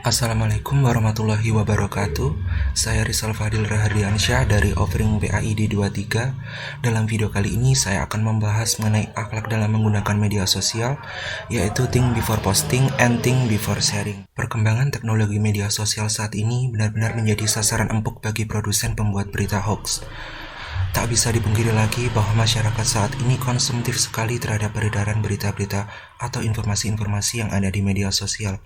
Assalamualaikum warahmatullahi wabarakatuh. Saya Rizal Fadil Rahardiansyah dari Offering PAID 23. Dalam video kali ini saya akan membahas mengenai akhlak dalam menggunakan media sosial, yaitu think before posting and think before sharing. Perkembangan teknologi media sosial saat ini benar-benar menjadi sasaran empuk bagi produsen pembuat berita hoax. Tak bisa dipungkiri lagi bahwa masyarakat saat ini konsumtif sekali terhadap peredaran berita-berita atau informasi-informasi yang ada di media sosial.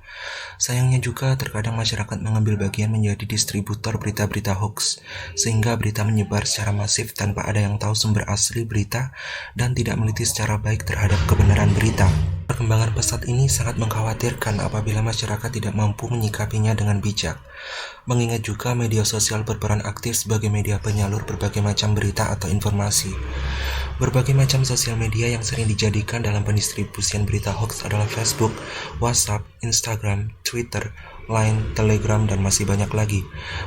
Sayangnya juga terkadang masyarakat mengambil bagian menjadi distributor berita-berita hoax, sehingga berita menyebar secara masif tanpa ada yang tahu sumber asli berita dan tidak meneliti secara baik terhadap kebenaran berita. Perkembangan pesat ini sangat mengkhawatirkan apabila masyarakat tidak mampu menyikapinya dengan bijak. Mengingat juga media sosial berperan aktif sebagai media penyalur berbagai macam berita atau informasi. Berbagai macam sosial media yang sering dijadikan dalam pendistribusian berita hoax adalah Facebook, WhatsApp, Instagram, Twitter, Line, Telegram, dan masih banyak lagi.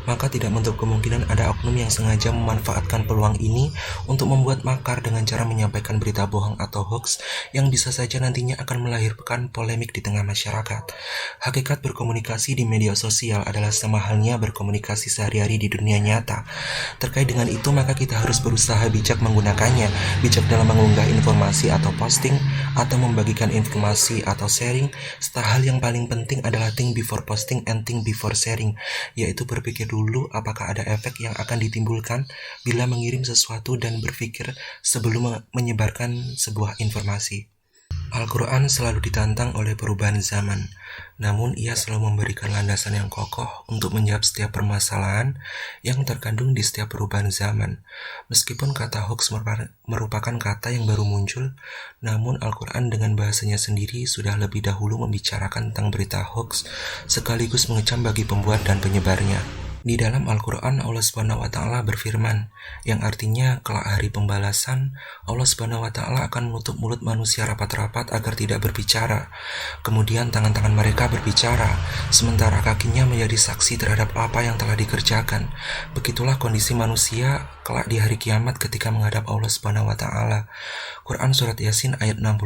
Maka tidak menutup kemungkinan ada oknum yang sengaja memanfaatkan peluang ini untuk membuat makar dengan cara menyampaikan berita bohong atau hoax yang bisa saja nantinya akan melahirkan polemik di tengah masyarakat. Hakikat berkomunikasi di media sosial adalah sama halnya berkomunikasi sehari-hari di dunia nyata. Terkait dengan itu, maka kita harus berusaha bijak menggunakannya, bijak dalam mengunggah informasi atau posting, atau membagikan informasi atau sharing. Serta hal yang paling penting adalah think before posting and think before sharing, yaitu berpikir dulu apakah ada efek yang akan ditimbulkan bila mengirim sesuatu dan berpikir sebelum menyebarkan sebuah informasi. Al-Quran selalu ditantang oleh perubahan zaman, namun ia selalu memberikan landasan yang kokoh untuk menjawab setiap permasalahan yang terkandung di setiap perubahan zaman. Meskipun kata hoax merupakan kata yang baru muncul, namun Al-Quran dengan bahasanya sendiri sudah lebih dahulu membicarakan tentang berita hoax, sekaligus mengecam bagi pembuat dan penyebarnya. Di dalam Al-Quran, Allah Subhanahu wa Ta'ala berfirman, yang artinya kelak hari pembalasan, Allah Subhanahu wa Ta'ala akan menutup mulut manusia rapat-rapat agar tidak berbicara. Kemudian tangan-tangan mereka berbicara, sementara kakinya menjadi saksi terhadap apa yang telah dikerjakan. Begitulah kondisi manusia kelak di hari kiamat ketika menghadap Allah Subhanahu wa Ta'ala. Quran Surat Yasin ayat 65.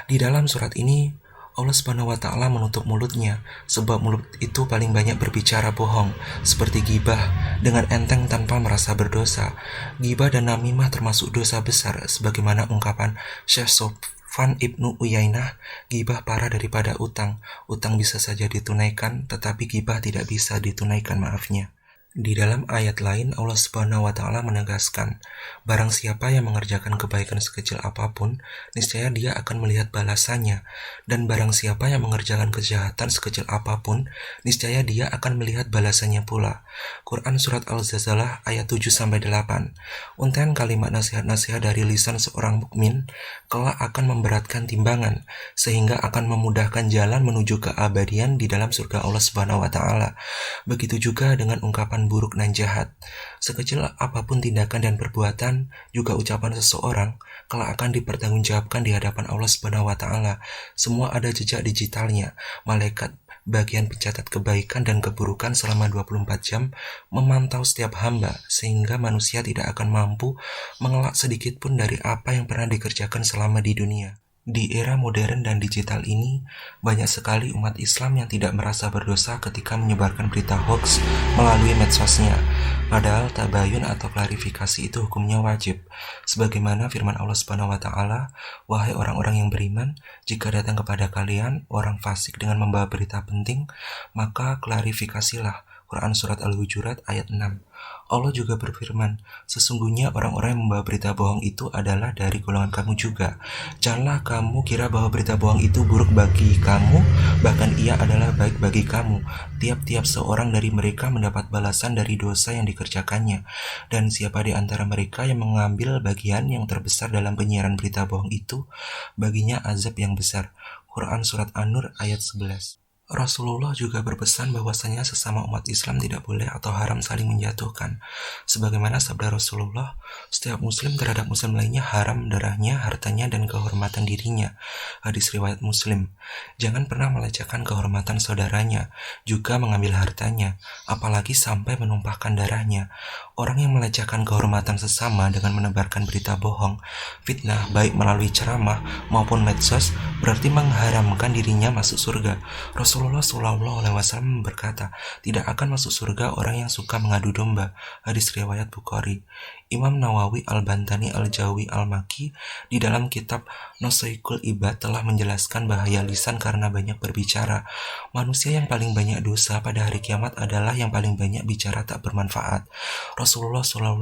Di dalam surat ini, Allah Subhanahu wa Ta'ala menutup mulutnya, sebab mulut itu paling banyak berbicara bohong, seperti gibah, dengan enteng tanpa merasa berdosa. Gibah dan namimah termasuk dosa besar, sebagaimana ungkapan Syekh Sofwan Ibnu Uyainah, gibah parah daripada utang. Utang bisa saja ditunaikan, tetapi gibah tidak bisa ditunaikan, maafnya. Di dalam ayat lain, Allah Subhanahu wa Ta'ala menegaskan, barang siapa yang mengerjakan kebaikan sekecil apapun, niscaya dia akan melihat balasannya, dan barang siapa yang mengerjakan kejahatan sekecil apapun, niscaya dia akan melihat balasannya pula. Quran Surat Al-Zalzalah ayat 7-8. Untaian kalimat nasihat-nasihat dari lisan seorang mukmin kelak akan memberatkan timbangan, sehingga akan memudahkan jalan menuju keabadian di dalam surga Allah Subhanahu wa Ta'ala. Begitu juga dengan ungkapan buruk dan jahat. Sekecil apapun tindakan dan perbuatan, juga ucapan seseorang, kelak akan dipertanggungjawabkan di hadapan Allah Subhanahu wa Ta'ala. Semua ada jejak digitalnya. Malaikat bagian pencatat kebaikan dan keburukan selama 24 jam memantau setiap hamba, sehingga manusia tidak akan mampu mengelak sedikit pun dari apa yang pernah dikerjakan selama di dunia. Di era modern dan digital ini, banyak sekali umat Islam yang tidak merasa berdosa ketika menyebarkan berita hoax melalui medsosnya. Padahal tabayun atau klarifikasi itu hukumnya wajib. Sebagaimana firman Allah Subhanahu wa Ta'ala, wahai orang-orang yang beriman, jika datang kepada kalian orang fasik dengan membawa berita penting, maka klarifikasilah. Quran Surat Al-Hujurat ayat 6. Allah juga berfirman, sesungguhnya orang-orang yang membawa berita bohong itu adalah dari golongan kamu juga. Janganlah kamu kira bahwa berita bohong itu buruk bagi kamu, bahkan ia adalah baik bagi kamu. Tiap-tiap seorang dari mereka mendapat balasan dari dosa yang dikerjakannya. Dan siapa di antara mereka yang mengambil bagian yang terbesar dalam penyiaran berita bohong itu, baginya azab yang besar. Quran Surat An-Nur ayat 11. Rasulullah juga berpesan bahwasanya sesama umat Islam tidak boleh atau haram saling menjatuhkan. Sebagaimana sabda Rasulullah, setiap muslim terhadap muslim lainnya haram darahnya, hartanya, dan kehormatan dirinya. Hadis riwayat Muslim. Jangan pernah melecehkan kehormatan saudaranya, juga mengambil hartanya, apalagi sampai menumpahkan darahnya. Orang yang melecehkan kehormatan sesama dengan menebarkan berita bohong, fitnah baik melalui ceramah maupun medsos berarti mengharamkan dirinya masuk surga. Rasulullah SAW berkata, tidak akan masuk surga orang yang suka mengadu domba. Hadis riwayat Bukhari. Imam Nawawi Al-Bantani Al-Jawi Al-Maki di dalam kitab Nosoikul Ibad telah menjelaskan bahaya lisan karena banyak berbicara. Manusia yang paling banyak dosa pada hari kiamat adalah yang paling banyak bicara tak bermanfaat. Rasulullah SAW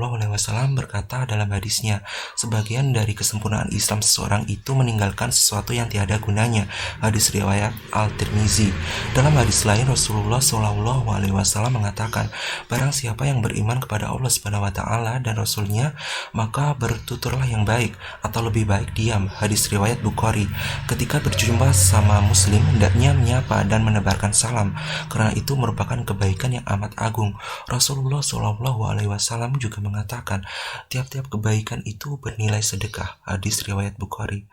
berkata dalam hadisnya, sebagian dari kesempurnaan Islam seseorang itu meninggalkan sesuatu yang tiada gunanya. Hadis riwayat Al-Tirmizi. Dalam hadis lain Rasulullah SAW mengatakan, barang siapa yang beriman kepada Allah SWT dan Rasulnya, maka bertuturlah yang baik, atau lebih baik diam. Hadis riwayat Bukhari. Ketika berjumpa sama muslim, hendaknya menyapa dan menebarkan salam, karena itu merupakan kebaikan yang amat agung. Rasulullah SAW juga mengatakan, tiap-tiap kebaikan itu bernilai sedekah. Hadis riwayat Bukhari.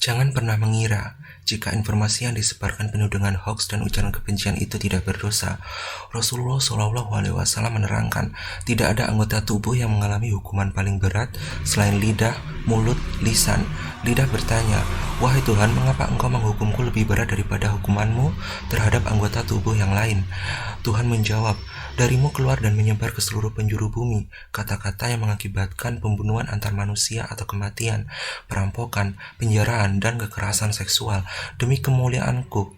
Jangan pernah mengira jika informasi yang disebarkan penuh dengan hoaks dan ujaran kebencian itu tidak berdosa. Rasulullah SAW menerangkan, tidak ada anggota tubuh yang mengalami hukuman paling berat selain lidah, mulut, lisan. Lidah bertanya, wahai Tuhan, mengapa engkau menghukumku lebih berat daripada hukumanmu terhadap anggota tubuh yang lain? Tuhan menjawab, darimu keluar dan menyebar ke seluruh penjuru bumi kata-kata yang mengakibatkan pembunuhan antar manusia atau kematian, perampokan, penjaraan, dan kekerasan seksual. Demi kemuliaanku,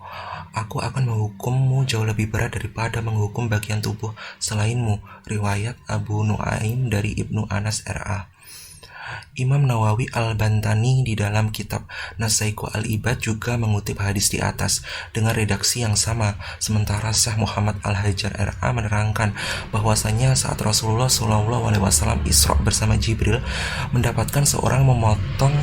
aku akan menghukummu jauh lebih berat daripada menghukum bagian tubuh selainmu. Riwayat Abu Nuaim dari Ibnu Anas R.A. Imam Nawawi Al-Bantani di dalam kitab Nasaiku Al-Ibad juga mengutip hadis di atas dengan redaksi yang sama, sementara Syekh Muhammad Al-Hajar R.A. menerangkan bahwasanya saat Rasulullah SAW Isra bersama Jibril mendapatkan seorang memotong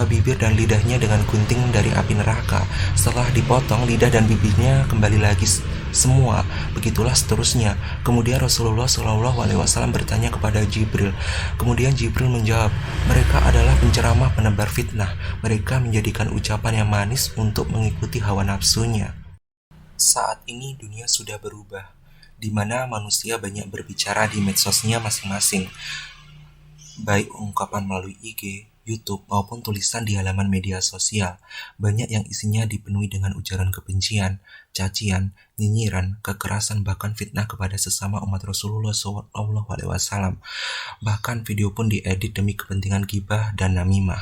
bibir dan lidahnya dengan gunting dari api neraka. Setelah dipotong, lidah dan bibirnya kembali lagi semua. Begitulah seterusnya. Kemudian Rasulullah SAW bertanya kepada Jibril. Kemudian Jibril menjawab, mereka adalah penceramah penebar fitnah. Mereka menjadikan ucapan yang manis untuk mengikuti hawa nafsunya. Saat ini dunia sudah berubah, di mana manusia banyak berbicara di medsosnya masing-masing, baik ungkapan melalui IG, YouTube, maupun tulisan di halaman media sosial. Banyak yang isinya dipenuhi dengan ujaran kebencian, cacian, nyinyiran, kekerasan, bahkan fitnah kepada sesama umat Rasulullah SAW. Bahkan video pun diedit demi kepentingan ghibah dan namimah.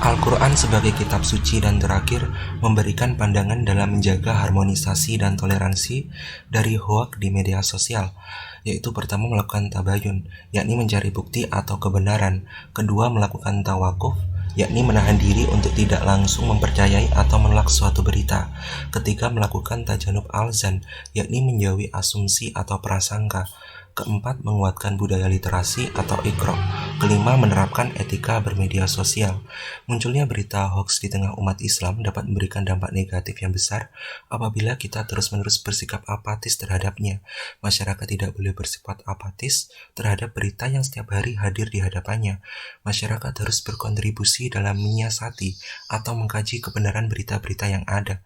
Al-Quran sebagai kitab suci dan terakhir memberikan pandangan dalam menjaga harmonisasi dan toleransi dari hoak di media sosial, yaitu pertama melakukan tabayun, yakni mencari bukti atau kebenaran, kedua melakukan tawakuf, yakni menahan diri untuk tidak langsung mempercayai atau menolak suatu berita, ketiga melakukan tajanub al-zan, yakni menjauhi asumsi atau prasangka, keempat menguatkan budaya literasi atau iqra, kelima menerapkan etika bermedia sosial. Munculnya berita hoax di tengah umat Islam dapat memberikan dampak negatif yang besar apabila kita terus-menerus bersikap apatis terhadapnya. Masyarakat tidak boleh bersifat apatis terhadap berita yang setiap hari hadir di hadapannya. Masyarakat harus berkontribusi dalam menyiasati atau mengkaji kebenaran berita-berita yang ada.